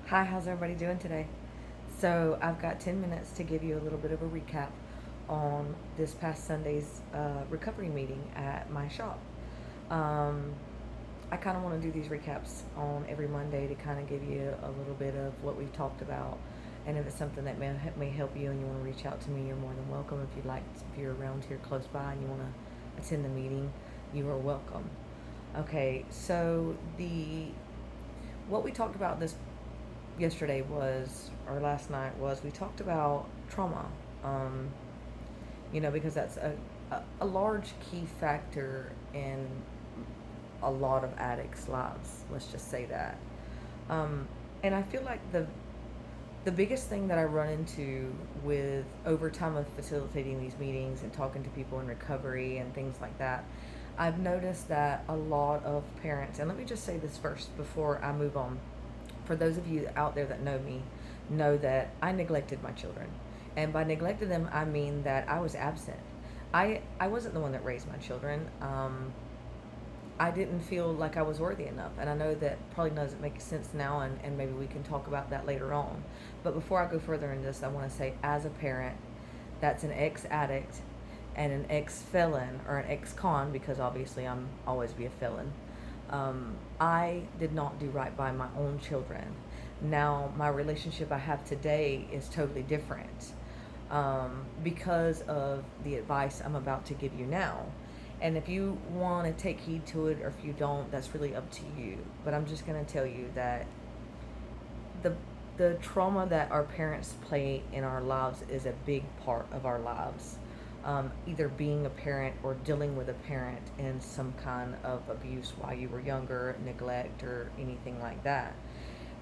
Hi, how's everybody doing today? So, I've got 10 minutes to give you a little bit of a recap on this past Sunday's recovery meeting at my shop. Um, I kind of want to do these recaps on every Monday to kind of give you a little bit of what we've talked about. And if it's something that may help you and you want to reach out to me, you're more than welcome. If you're around here close by and you want to attend the meeting, you are welcome. Okay, so what we talked about this yesterday was, or last night was, we talked about trauma. Um, because that's a large key factor in a lot of addicts' lives. Let's just say that. Um, and I feel like the biggest thing that I run into with over time of facilitating these meetings and talking to people in recovery and things like that, I've noticed that a lot of parents, and let me just say this first before I move on. For those of you out there that know me, know that I neglected my children. And by neglected them, I mean that I was absent. I wasn't the one that raised my children. I didn't feel like I was worthy enough. And I know that probably doesn't make sense now, and maybe we can talk about that later on. But before I go further in this, I want to say, as a parent that's an ex addict and an ex felon, or an ex con, because obviously I'm always be a felon, I did not do right by my own children. Now, my relationship I have today is totally different because of the advice I'm about to give you now. And if you want to take heed to it or if you don't, that's really up to you. But I'm just going to tell you that the the trauma that our parents play in our lives is a big part of our lives. Either being a parent or dealing with a parent in some kind of abuse while you were younger, neglect, or anything like that.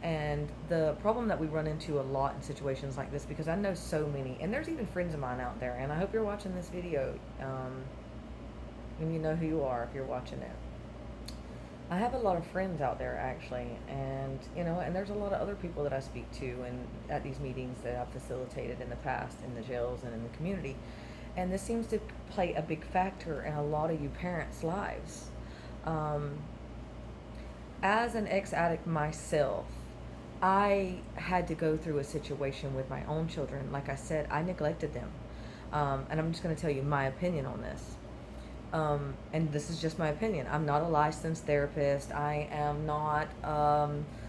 And the problem that we run into a lot in situations like this, because I know so many, and there's even friends of mine out there, and I hope you're watching this video, and you know who you are if you're watching it. I have a lot of friends out there actually, and and there's a lot of other people that I speak to and at these meetings that I've facilitated in the past in the jails and in the community. And this seems to play a big factor in a lot of you parents' lives. Um, as an ex addict myself, I had to go through a situation with my own children. Like I said, I neglected them. And I'm just going to tell you my opinion on this. And this is just my opinion. I'm not a licensed therapist. I am not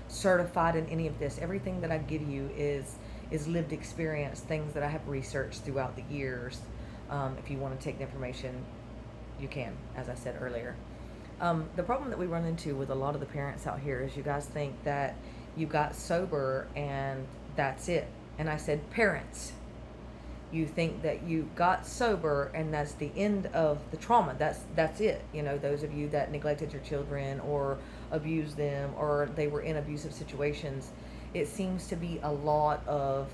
certified in any of this. Everything that I give you is lived experience, things that I have researched throughout the years. If you want to take the information, you can, as I said earlier. The problem that we run into with a lot of the parents out here is you guys think that you got sober and that's it. And I said, parents, you think that you got sober and that's the end of the trauma. That's it. Those of you that neglected your children or abused them or they were in abusive situations, it seems to be a lot of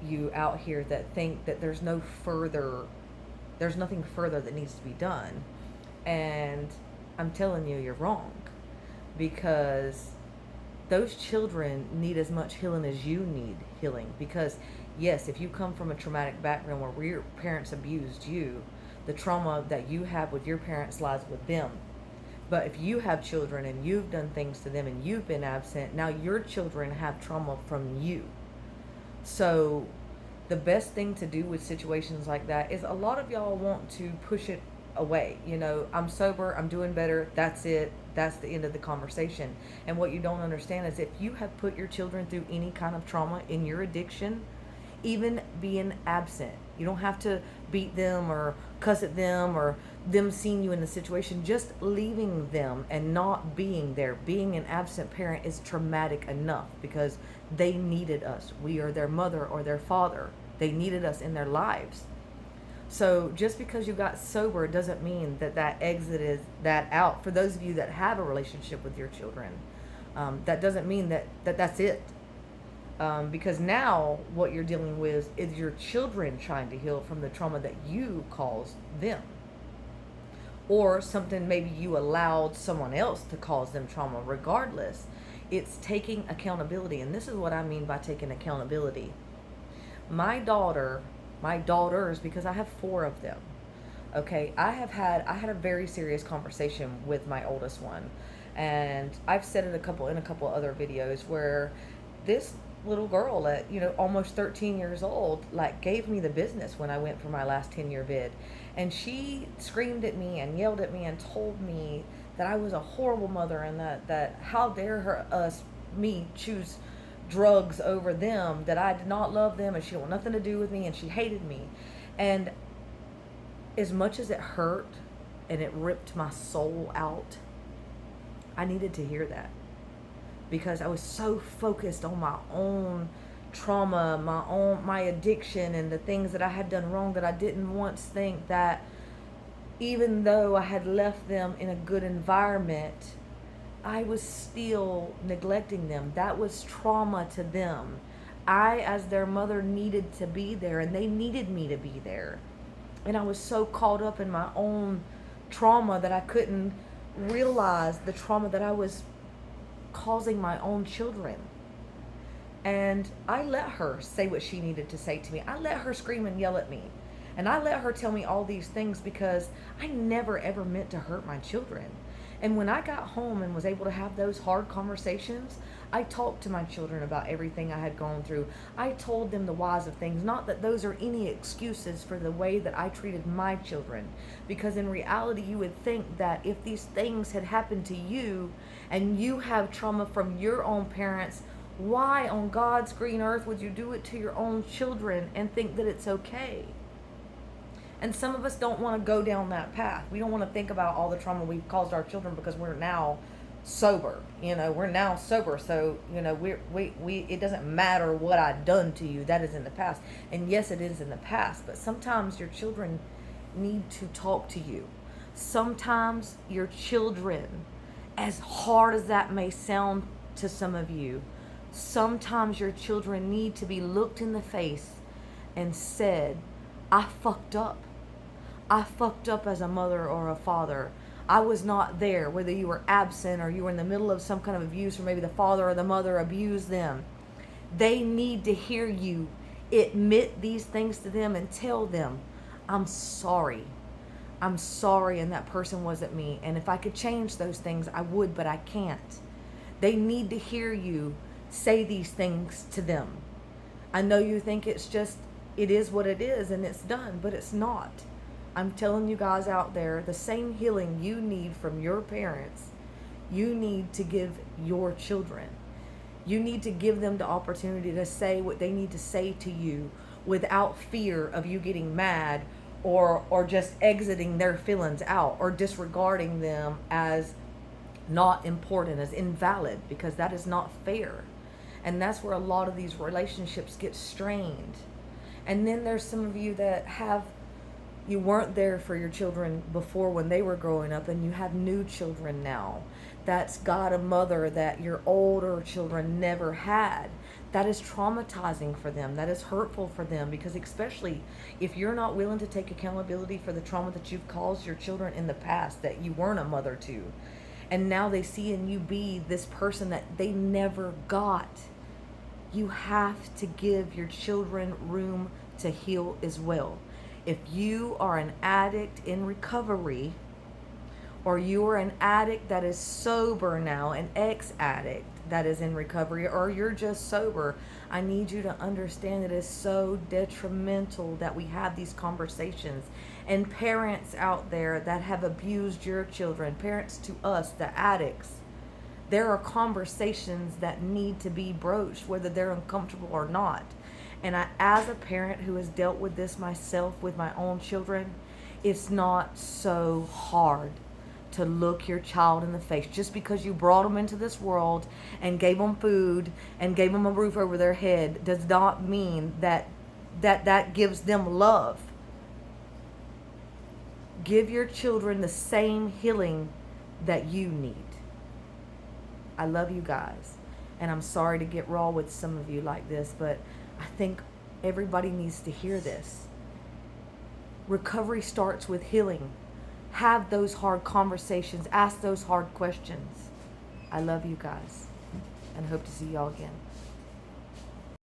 you out here that think that there's nothing further that needs to be done. And I'm telling you, you're wrong, because those children need as much healing as you need healing. Because yes, if you come from a traumatic background where your parents abused you, the trauma that you have with your parents lies with them. But if you have children and you've done things to them and you've been absent, now your children have trauma from you. So the best thing to do with situations like that is, a lot of y'all want to push it away. I'm sober, I'm doing better, that's it, that's the end of the conversation. And what you don't understand is, if you have put your children through any kind of trauma in your addiction, even being absent, you don't have to beat them or cuss at them or them seeing you in the situation. Just leaving them and not being there, being an absent parent, is traumatic enough, because they needed us. We are their mother or their father. They needed us in their lives. So just because you got sober doesn't mean that exited that out. For those of you that have a relationship with your children, that doesn't mean that's it. Because now what you're dealing with is your children trying to heal from the trauma that you caused them, or something maybe you allowed someone else to cause them trauma. Regardless, it's taking accountability. And this is what I mean by taking accountability. My daughters, because I have four of them. Okay, I had a very serious conversation with my oldest one, and I've said it in a couple other videos, where this little girl at, almost 13 years old, like, gave me the business when I went for my last 10-year bid. And she screamed at me and yelled at me and told me that I was a horrible mother, and that how dare me choose drugs over them, that I did not love them, and she didn't want nothing to do with me, and she hated me. And as much as it hurt and it ripped my soul out, I needed to hear that, because I was so focused on my own trauma, my addiction, and the things that I had done wrong, that I didn't once think that even though I had left them in a good environment, I was still neglecting them. That was trauma to them. I, as their mother, needed to be there, and they needed me to be there. And I was so caught up in my own trauma that I couldn't realize the trauma that I was causing my own children. And I let her say what she needed to say to me. I let her scream and yell at me. And I let her tell me all these things because I never ever meant to hurt my children. And when I got home and was able to have those hard conversations, I talked to my children about everything I had gone through. I told them the whys of things. Not that those are any excuses for the way that I treated my children. Because in reality, you would think that if these things had happened to you and you have trauma from your own parents, why on God's green earth would you do it to your own children and think that it's okay? And some of us don't want to go down that path. We don't want to think about all the trauma we've caused our children because we're now sober. We're now sober. So, we it doesn't matter what I've done to you. That is in the past. And yes, it is in the past. But sometimes your children need to talk to you. Sometimes your children, as hard as that may sound to some of you, sometimes your children need to be looked in the face and said, I fucked up. I fucked up as a mother or a father. I was not there, whether you were absent or you were in the middle of some kind of abuse, or maybe the father or the mother abused them. They need to hear you admit these things to them and tell them, I'm sorry. I'm sorry, and that person wasn't me. And if I could change those things, I would, but I can't. They need to hear you say these things to them. I know you think it is what it is and it's done, but it's not. I'm telling you guys out there, the same healing you need from your parents, you need to give your children. You need to give them the opportunity to say what they need to say to you without fear of you getting mad or just exiting their feelings out or disregarding them as not important, as invalid, because that is not fair. And that's where a lot of these relationships get strained. And then there's some of you that you weren't there for your children before when they were growing up, and you have new children now. That's got a mother that your older children never had. That is traumatizing for them. That is hurtful for them, because especially if you're not willing to take accountability for the trauma that you've caused your children in the past that you weren't a mother to. And now they see in you be this person that they never got. You have to give your children room to heal as well. If you are an addict in recovery, or you are an addict that is sober now, an ex-addict that is in recovery, or you're just sober, I need you to understand it is so detrimental that we have these conversations. And parents out there that have abused your children, parents to us, the addicts, there are conversations that need to be broached, whether they're uncomfortable or not. And as a parent who has dealt with this myself with my own children, it's not so hard to look your child in the face. Just because you brought them into this world and gave them food and gave them a roof over their head does not mean that gives them love. Give your children the same healing that you need. I love you guys. And I'm sorry to get raw with some of you like this, but I think everybody needs to hear this. Recovery starts with healing. Have those hard conversations. Ask those hard questions. I love you guys and hope to see y'all again.